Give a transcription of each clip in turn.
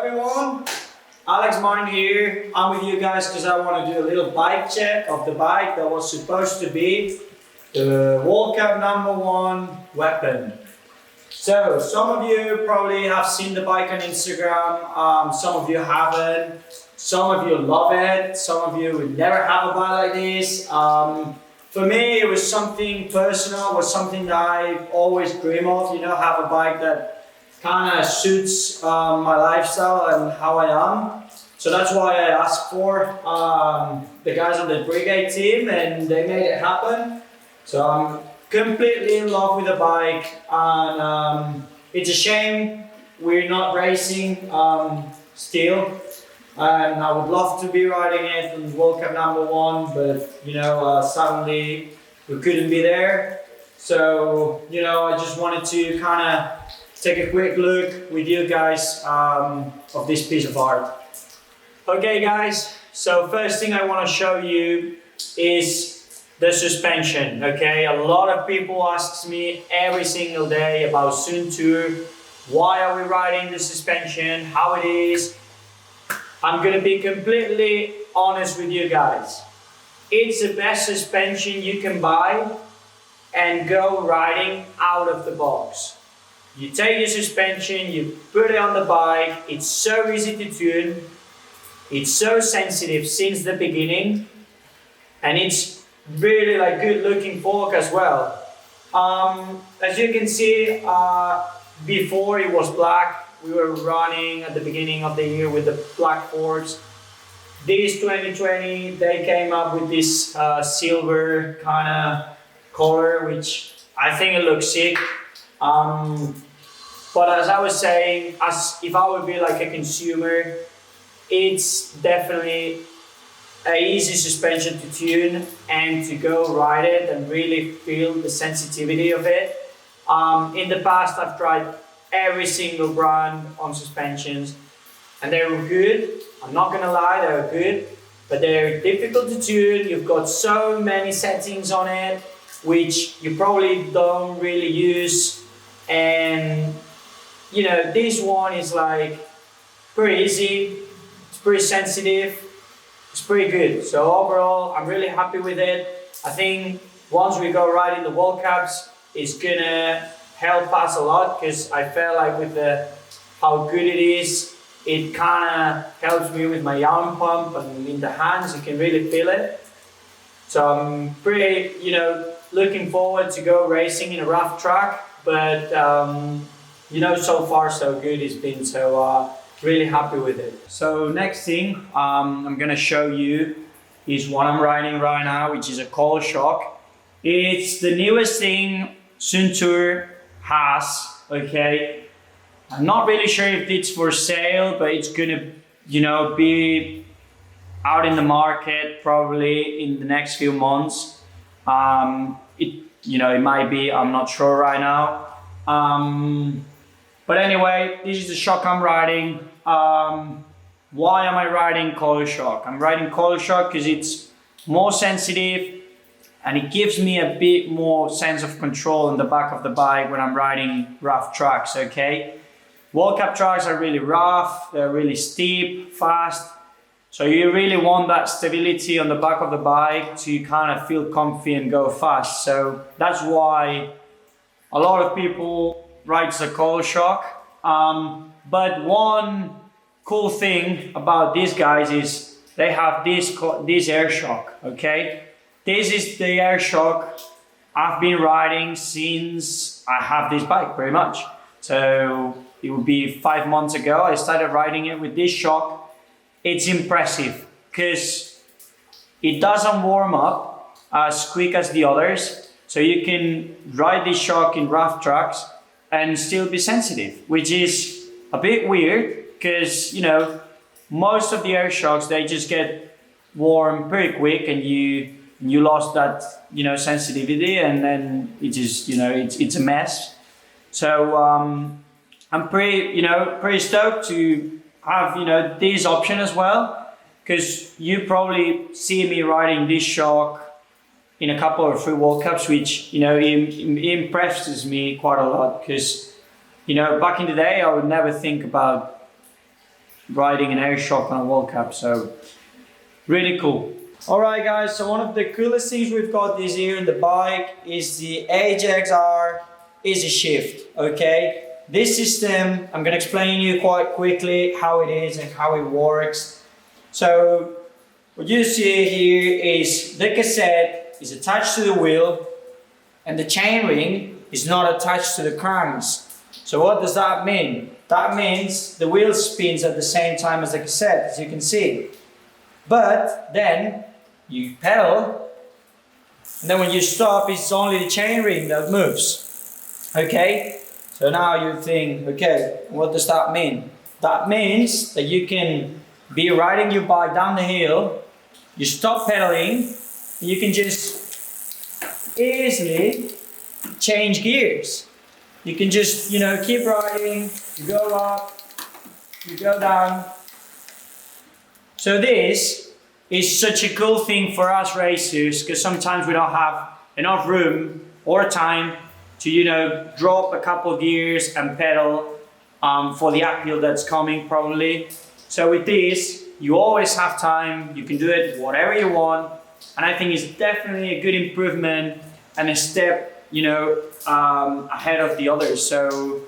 everyone, Alex Martin here. I'm with you guys because I want to do a little bike check of the bike that was supposed to be the World Cup #1 weapon. So some of you probably have seen the bike on Instagram, some of you haven't, some of you love it, some of you would never have a bike like this. For me it was something personal, it was something that I always dream of, you know, have a bike that kind of suits my lifestyle and how I am. So that's why I asked for the guys on the Brigade team, and they made it happen. So I'm completely in love with the bike, and it's a shame we're not racing still. And I would love to be riding it in World Cup #1, but you know, suddenly we couldn't be there. So you know, I just wanted to kind of take a quick look with you guys of this piece of art. Okay guys, so first thing I want to show you is the suspension. Okay, a lot of people ask me every single day about Sun Tour. Why are we riding the suspension? How it is? I'm gonna be completely honest with you guys. It's the best suspension you can buy and go riding out of the box. You take your suspension, you put it on the bike, it's so easy to tune, it's so sensitive since the beginning, and it's really like good looking fork as well. As you can see, before it was black, we were running at the beginning of the year with the black forks. This 2020, they came up with this silver kind of color, which I think it looks sick. But as I was saying, if I would be like a consumer, it's definitely an easy suspension to tune and to go ride it and really feel the sensitivity of it. In the past, I've tried every single brand on suspensions and they were good. I'm not gonna lie, they were good, but they're difficult to tune. You've got so many settings on it, which you probably don't really use. And you know, this one is like pretty easy, it's pretty sensitive, it's pretty good. So overall, I'm really happy with it. I think once we go riding the World Cups, it's gonna help us a lot, because I felt like with how good it is, it kind of helps me with my arm pump, and in the hands you can really feel it. So I'm pretty, you know, looking forward to go racing in a rough track, but you know, so far so good it's been, so really happy with it. So next thing I'm gonna show you is what I'm riding right now, which is a coil shock. It's the newest thing Sun Tour has, okay? I'm not really sure if it's for sale, but it's gonna, you know, be out in the market probably in the next few months. You know, it might be, I'm not sure right now. But anyway, this is the shock I'm riding. Why am I riding coil shock? I'm riding coil shock because it's more sensitive and it gives me a bit more sense of control in the back of the bike when I'm riding rough tracks, okay? World Cup tracks are really rough, they're really steep, fast. So you really want that stability on the back of the bike to kind of feel comfy and go fast. So that's why a lot of people ride the coil shock. But one cool thing about these guys is they have this air shock, okay? This is the air shock I've been riding since I have this bike, pretty much. So it would be 5 months ago I started riding it with this shock. It's impressive because it doesn't warm up as quick as the others. So you can ride this shock in rough tracks and still be sensitive, which is a bit weird because, you know, most of the air shocks, they just get warm pretty quick and you lost that, you know, sensitivity, and then it just, you know, it's a mess. So I'm pretty stoked to have, you know, this option as well, because you probably see me riding this shock in a couple or 3 World Cups, which, you know, impresses me quite a lot, because, you know, back in the day I would never think about riding an air shock on a World Cup, so really cool. Alright guys, so one of the coolest things we've got this year in the bike is the AJXR Easy Shift, okay? This system, I'm gonna explain you quite quickly how it is and how it works. So, what you see here is the cassette is attached to the wheel and the chainring is not attached to the cranks. So what does that mean? That means the wheel spins at the same time as the cassette, as you can see. But then you pedal, and then when you stop, it's only the chainring that moves. Okay? So now you think, okay, what does that mean? That means that you can be riding your bike down the hill, you stop pedaling, and you can just easily change gears. You can just, keep riding, you go up, you go down. So this is such a cool thing for us racers, because sometimes we don't have enough room or time to, drop a couple gears and pedal for the uphill that's coming probably. So with this, you always have time, you can do it whatever you want, and I think it's definitely a good improvement and a step, ahead of the others. So,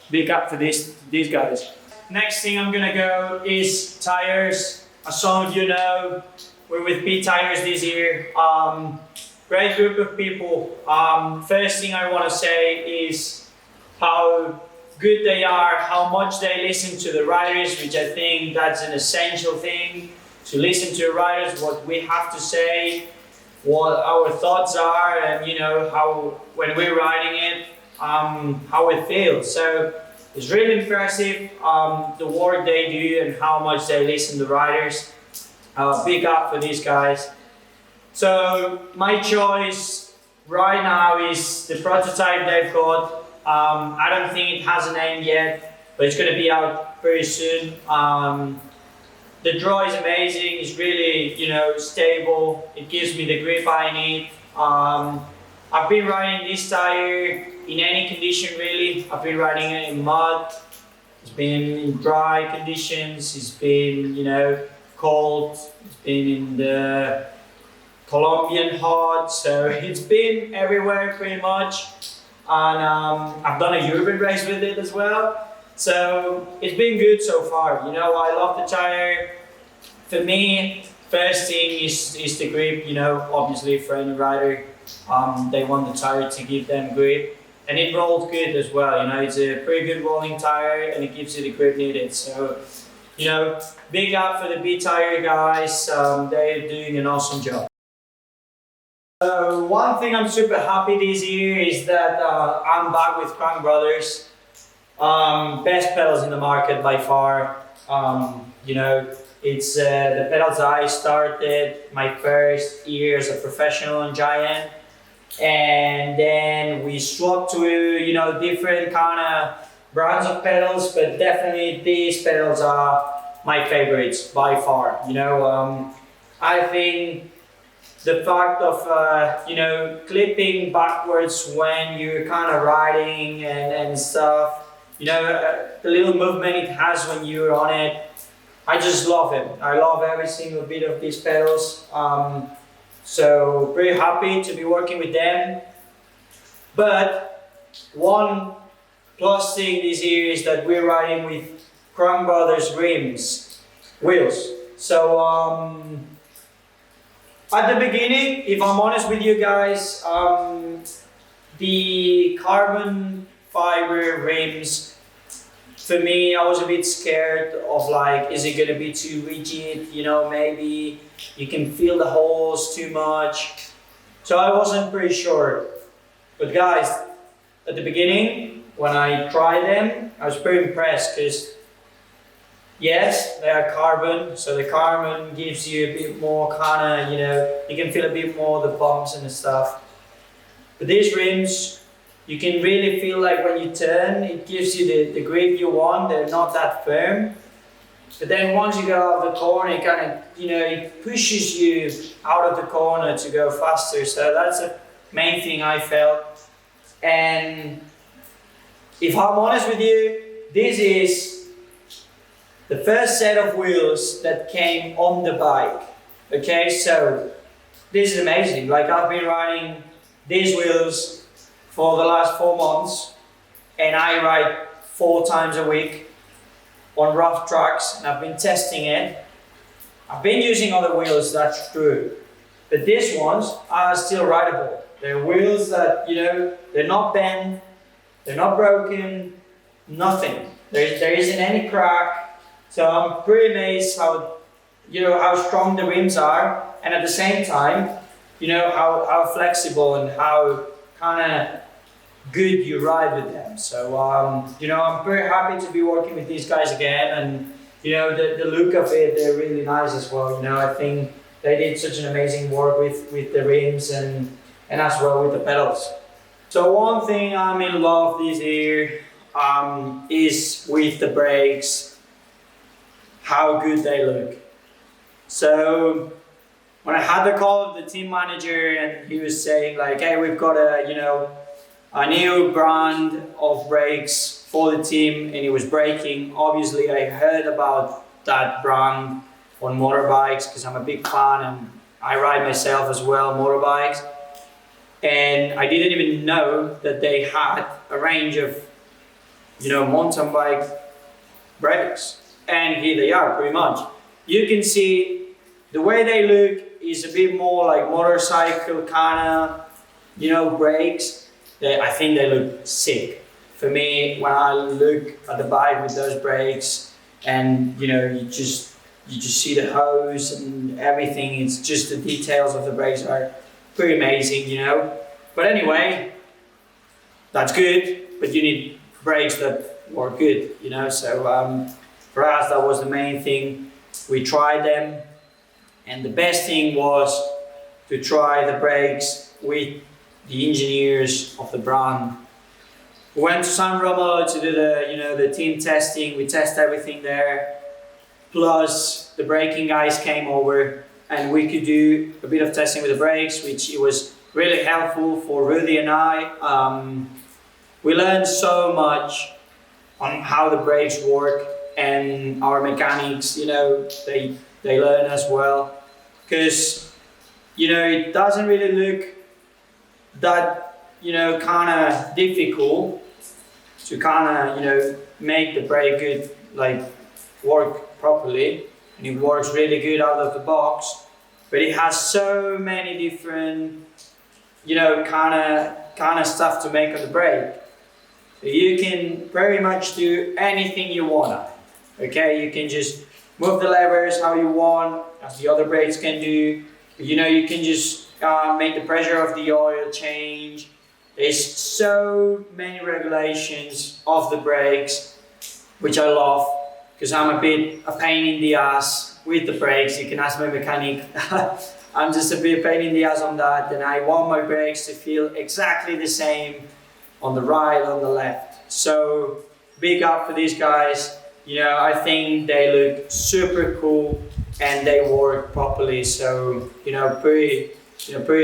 big up for these guys. Next thing I'm gonna go is tires. As some of you know, we're with Vee Tires this year. Great group of people. First thing I want to say is how good they are, how much they listen to the riders, which I think that's an essential thing, to listen to the riders, what we have to say, what our thoughts are, and how when we're riding it, how it feels. So it's really impressive the work they do and how much they listen to riders. Big up for these guys. So my choice right now is the prototype they've got. I don't think it has a name yet, but it's going to be out very soon. The draw is amazing, it's really, stable, it gives me the grip I need. I've been riding this tire in any condition really. I've been riding it in mud, it's been in dry conditions, it's been, cold, it's been in the Colombian hot, so it's been everywhere pretty much. And I've done a urban race with it as well. So it's been good so far. I love the tire. For me, first thing is the grip. Obviously for any rider, they want the tire to give them grip, and it rolls good as well. It's a pretty good rolling tire, and it gives you the grip needed. So, big up for the Vee Tire guys. They're doing an awesome job. So one thing I'm super happy this year is that I'm back with Crankborthers. Best pedals in the market by far. It's the pedals I started my first year as a professional on Giant, and then we swapped to different kind of brands of pedals, but definitely these pedals are my favorites by far. I think the fact of clipping backwards when you're kind of riding and stuff, the little movement it has when you're on it, I just love it. I love every single bit of these pedals. So very happy to be working with them. But one plus thing this year is that we're riding with Crankborthers wheels. So at the beginning, if I'm honest with you guys, the carbon fiber rims, for me, I was a bit scared of is it gonna be too rigid? Maybe you can feel the holes too much. So I wasn't pretty sure. But guys, at the beginning, when I tried them, I was pretty impressed because yes, they are carbon, so the carbon gives you a bit more you can feel a bit more the bumps and the stuff. But these rims, you can really feel like when you turn, it gives you the grip you want. They're not that firm. But then once you go out of the corner, it kind of, it pushes you out of the corner to go faster. So that's the main thing I felt. And if I'm honest with you, this is the first set of wheels that came on the bike. Okay, so this is amazing. Like I've been riding these wheels for the last 4 months, and I ride 4 times a week on rough tracks, and I've been testing it. I've been using other wheels, that's true, but these ones are still rideable. They're wheels that, you know, they're not bent, they're not broken, nothing. There isn't any crack. So I'm pretty amazed how, you know, how strong the rims are, and at the same time, you know, how flexible and how kind of good you ride with them. So, you know, I'm very happy to be working with these guys again, and, you know, the look of it, they're really nice as well. You know, I think they did such an amazing work with the rims and as well with the pedals. So one thing I'm in love this year is with the brakes, how good they look. So when I had the call with the team manager, and he was saying like, hey, we've got a, you know, a new brand of brakes for the team, and it was braking. Obviously I heard about that brand on motorbikes because I'm a big fan and I ride myself as well, motorbikes. And I didn't even know that they had a range of, you know, mountain bike brakes. And here they are, pretty much. You can see the way they look is a bit more like motorcycle kind of, you know, brakes. I think they look sick. For me, when I look at the bike with those brakes, and you know, you just see the hose and everything. It's just the details of the brakes are pretty amazing, you know. But anyway, that's good. But you need brakes that work good, you know. So for us, that was the main thing. We tried them, and the best thing was to try the brakes with the engineers of the brand. We went to San Remo to do the, you know, the team testing. We test everything there. Plus the braking guys came over, and we could do a bit of testing with the brakes, which it was really helpful for Rudy and I. We learned so much on how the brakes work, and our mechanics, you know, they learn as well, because, you know, it doesn't really look that, you know, kind of difficult to kind of, you know, make the brake good, like work properly, and it works really good out of the box. But it has so many different, you know, kind of stuff to make on the brake. So you can very much do anything you want. Okay, you can just move the levers how you want, as the other brakes can do. But, you know, you can just make the pressure of the oil change. There's so many regulations of the brakes, which I love, because I'm a bit a pain in the ass with the brakes. You can ask my mechanic. I'm just a bit pain in the ass on that, and I want my brakes to feel exactly the same on the right, on the left. So big up for these guys. You know, I think they look super cool and they work properly. So, you know, pretty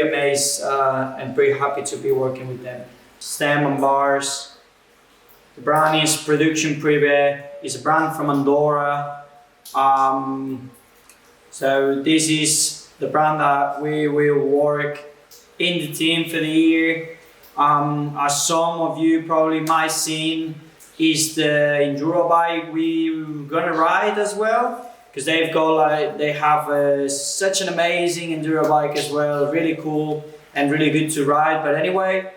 amazed and pretty happy to be working with them. Stem and bars. The brand is Production Privee. It's a brand from Andorra. So this is the brand that we will work in the team for the year. As some of you probably might seen, is the enduro bike we're gonna ride as well, because they've got like they have such an amazing enduro bike as well, really cool and really good to ride. But anyway,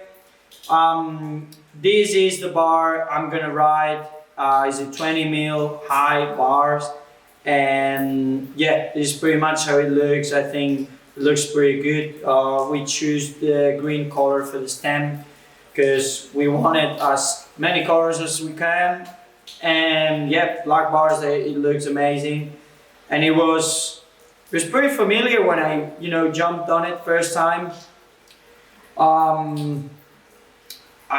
this is the bar I'm gonna ride. It's a 20 mil high bars, and yeah, this is pretty much how it looks. I think it looks pretty good. We choose the green color for the stem because we wanted as many colors as we can, and yeah, black bars, it looks amazing. And it was pretty familiar when I, you know, jumped on it first time. I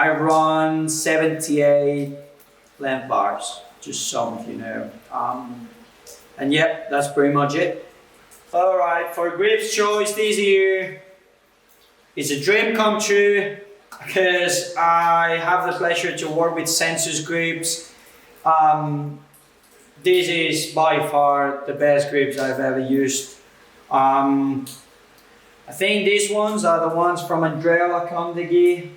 run 78 length bars, just some, you know, and yeah, that's pretty much it. All right, for grips choice this year, it's a dream come true, because I have the pleasure to work with Sensus grips. this is by far the best grips I've ever used. I think these ones are the ones from Andrea Lacomdegui.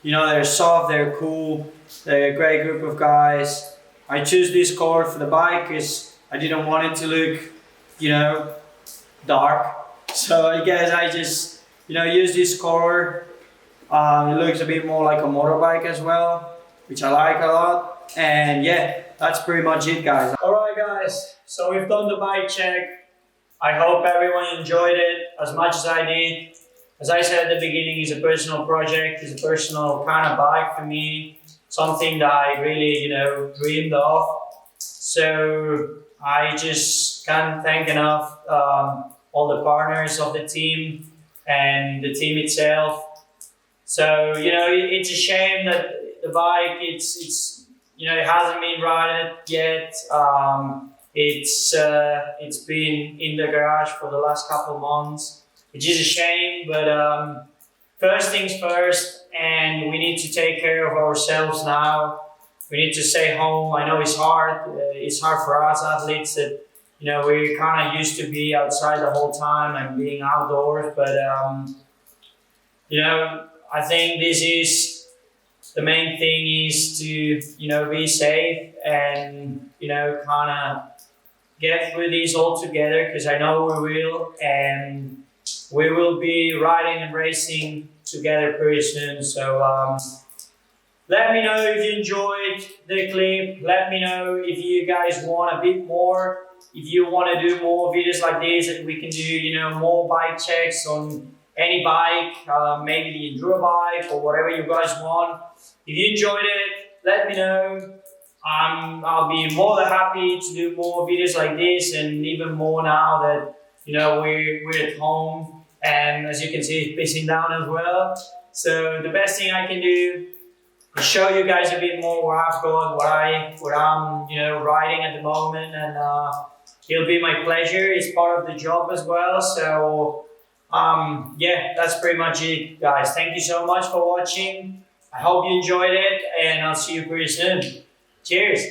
You know, they're soft, they're cool, they're a great group of guys. I choose this color for the bike because I didn't want it to look, you know, dark. So I guess I just, you know, use this color. It looks a bit more like a motorbike as well, which I like a lot. And yeah, that's pretty much it, guys. Alright guys, so we've done the bike check. I hope everyone enjoyed it as much as I did. As I said at the beginning, it's a personal project, it's a personal kind of bike for me. Something that I really, you know, dreamed of. So I just can't thank enough all the partners of the team and the team itself. So, you know, it's a shame that the bike, it's you know, it hasn't been ridden yet. It's been in the garage for the last couple of months, which is a shame, but first things first, and we need to take care of ourselves now. We need to stay home. I know it's hard for us athletes that, you know, we're kind of used to be outside the whole time and being outdoors, but you know, I think this is the main thing is to, you know, be safe and, you know, kind of get through these all together, because I know we will, and we will be riding and racing together pretty soon. So let me know if you enjoyed the clip. Let me know if you guys want a bit more, if you want to do more videos like this, and we can do, you know, more bike checks on any bike, maybe the enduro bike or whatever you guys want. If you enjoyed it, let me know. I'll be more than happy to do more videos like this, and even more now that, you know, we're at home, and as you can see, it's pissing down as well. So the best thing I can do is show you guys a bit more what I've got, what I'm, you know, riding at the moment, and it'll be my pleasure. It's part of the job as well. So yeah, that's pretty much it, guys. Thank you so much for watching. I hope you enjoyed it, and I'll see you pretty soon. Cheers.